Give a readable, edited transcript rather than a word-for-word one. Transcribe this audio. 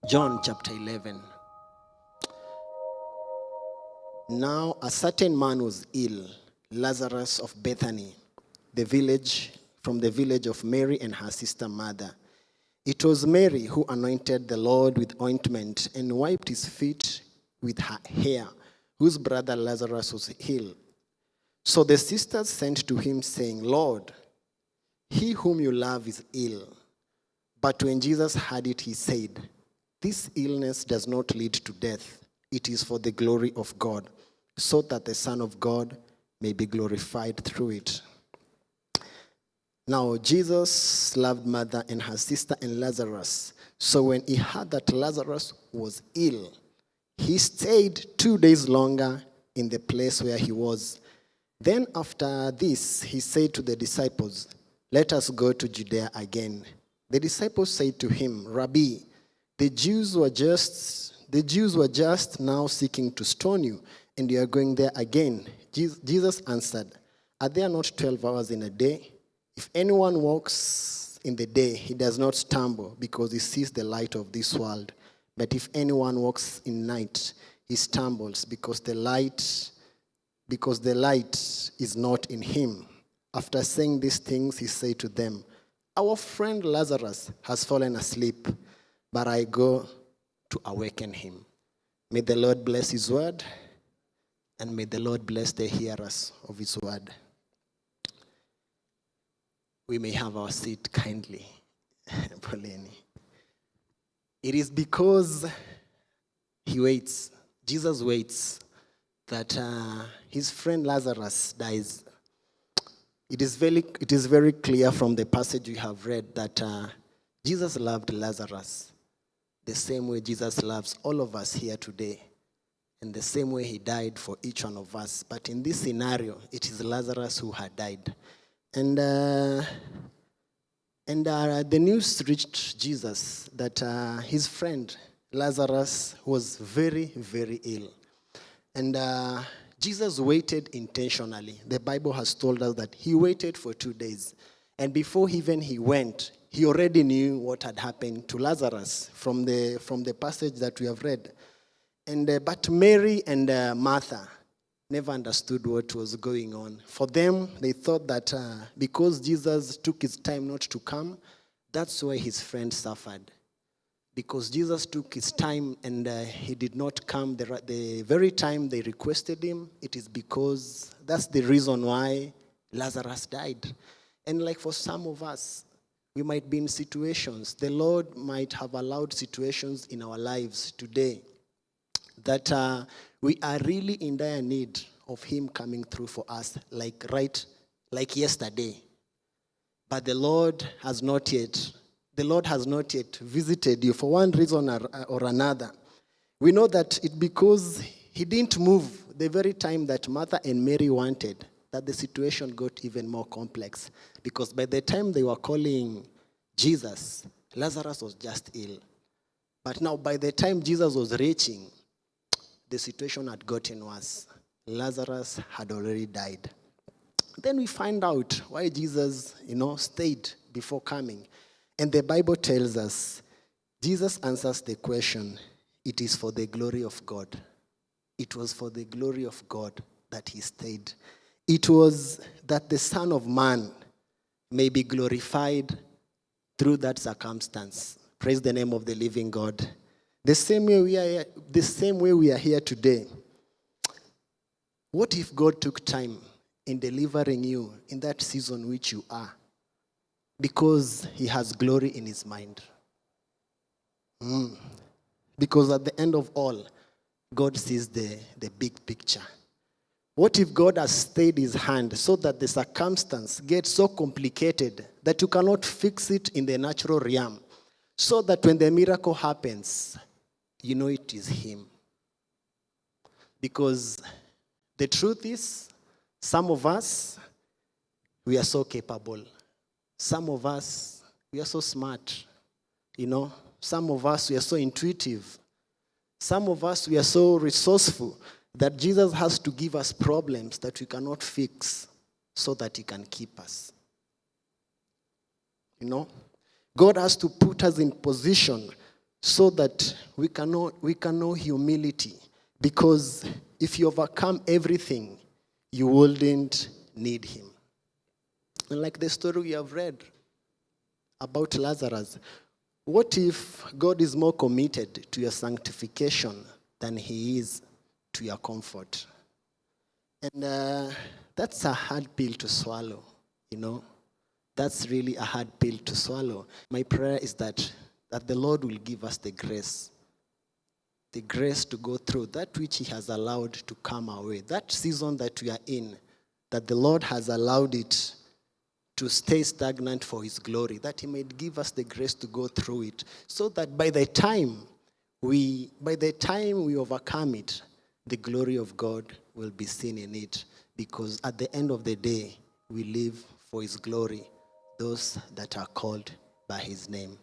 John chapter 11. Now a certain man was ill, Lazarus of Bethany, from the village of Mary and her sister Martha. It was Mary who anointed the Lord with ointment and wiped his feet with her hair, whose brother Lazarus was ill. So the sisters sent to him, saying, Lord, he whom you love is ill. But when Jesus heard it, he said, this illness does not lead to death. It is for the glory of God, so that the Son of God may be glorified through it. Now, Jesus loved Martha and her sister and Lazarus. So when he heard that Lazarus was ill, he stayed 2 days longer in the place where he was. Then after this, he said to the disciples, let us go to Judea again. The disciples said to him, Rabbi, the Jews were just now seeking to stone you, and you are going there again. Jesus answered, are there not 12 hours in a day? If anyone walks in the day, he does not stumble because he sees the light of this world. But if anyone walks in night, he stumbles because the light is not in him. After saying these things, he said to them, our friend Lazarus has fallen asleep, but I go to awaken him. May the Lord bless his word, and may the Lord bless the hearers of his word. We may have our seat kindly. Poleni. It is because he waits, Jesus waits, that his friend Lazarus dies. It is very clear from the passage we have read that Jesus loved Lazarus the same way Jesus loves all of us here today, and the same way he died for each one of us. But in this scenario, it is Lazarus who had died. And the news reached Jesus that his friend Lazarus was very, very ill. And Jesus waited intentionally. The Bible has told us that he waited for 2 days. And before he went, he already knew what had happened to Lazarus from the passage that we have read. And but Mary and Martha never understood what was going on. For them, they thought that because Jesus took his time not to come, that's why his friend suffered. Because Jesus took his time and he did not come the very time they requested him, it is because that's the reason why Lazarus died. And like for some of us, we might be in situations, the Lord might have allowed situations in our lives today that we are really in dire need of him coming through for us, like yesterday. But the Lord has not yet visited you for one reason or another. We know that it's because he didn't move the very time that Martha and Mary wanted, that the situation got even more complex. Because by the time they were calling Jesus, Lazarus was just ill. But now by the time Jesus was reaching, the situation had gotten worse. Lazarus had already died. Then we find out why Jesus, stayed before coming. And the Bible tells us, Jesus answers the question, it is for the glory of God. It was for the glory of God that he stayed. It was that the Son of Man may be glorified through that circumstance. Praise the name of the living God. The same way we are here today. What if God took time in delivering you in that season which you are? Because he has glory in his mind. Because at the end of all, God sees the big picture. What if God has stayed his hand so that the circumstance gets so complicated that you cannot fix it in the natural realm? So that when the miracle happens, you know it is him. Because the truth is, some of us, we are so capable. Some of us, we are so smart. Some of us, we are so intuitive. Some of us, we are so resourceful that Jesus has to give us problems that we cannot fix so that he can keep us. God has to put us in position so that we can know humility. Because if you overcome everything, you wouldn't need him. And like the story we have read about Lazarus, what if God is more committed to your sanctification than he is to your comfort? And that's a hard pill to swallow, you know. That's really a hard pill to swallow. My prayer is that the Lord will give us the grace to go through that which he has allowed to come our way. That season that we are in, that the Lord has allowed it to stay stagnant for his glory, that he might give us the grace to go through it, so that by the time we overcome it, the glory of God will be seen in it. Because at the end of the day, we live for his glory, those that are called by his name.